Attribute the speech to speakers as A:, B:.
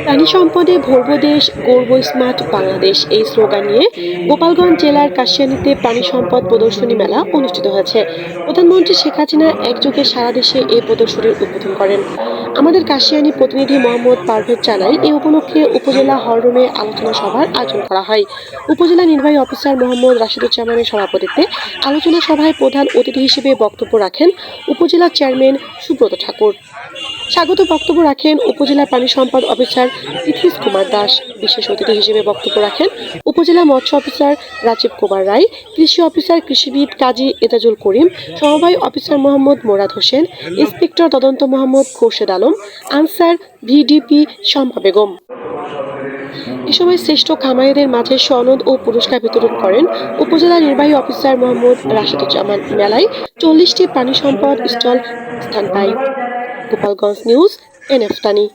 A: প্রাণী সম্পদে ভরবো দেশ, গর্ব স্মার্ট বাংলাদেশ এই স্লোগান নিয়ে গোপালগঞ্জ জেলার কাশিয়ানীতে প্রাণী সম্পদ প্রদর্শনী মেলা অনুষ্ঠিত হয়েছে। প্রধানমন্ত্রী শেখ হাসিনা একযোগে সারা দেশে এই প্রদর্শনীর উদ্বোধন করেন। আমাদের কাশিয়ানী প্রতিনিধি মোহাম্মদ পারভেজ জানাই, এই উপলক্ষে উপজেলা হলরুমে আলোচনা সভার আয়োজন করা হয়। উপজেলা নির্বাহী অফিসার মোহাম্মদ রাশিদুজ্জামানের সভাপতিত্বে আলোচনা সভায় প্রধান অতিথি হিসেবে বক্তব্য রাখেন উপজেলা চেয়ারম্যান সুব্রত ঠাকুর। স্বাগত বক্তব্য রাখেন উপজেলা পানি সম্পদ অফিসার তিথিস কুমার দাস। বিশেষ অতিথি হিসেবে বক্তব্য রাখেন উপজেলা মৎস্য অফিসার রাজীব কুমার রায়, কৃষি অফিসার কৃষিবিদ কাজী এজাজুল করিম, সমবায় অফিসার মোহাম্মদ মোরাদ হোসেন, ইন্সপেক্টর তদন্ত মোহাম্মদ খোরশেদ আলম, আনসার ভিডিপি শম্পা বেগম। এ সময় শ্রেষ্ঠ খামারিদের মাঝে সনদ ও পুরস্কার বিতরণ করেন উপজেলা নির্বাহী অফিসার মোহাম্মদ রাশিদুজ্জামান। মেলায় 40টি প্রাণী সম্পদ স্টল স্থান পায়। গোপালগঞ্জ নিউজ, এনএফ টানি।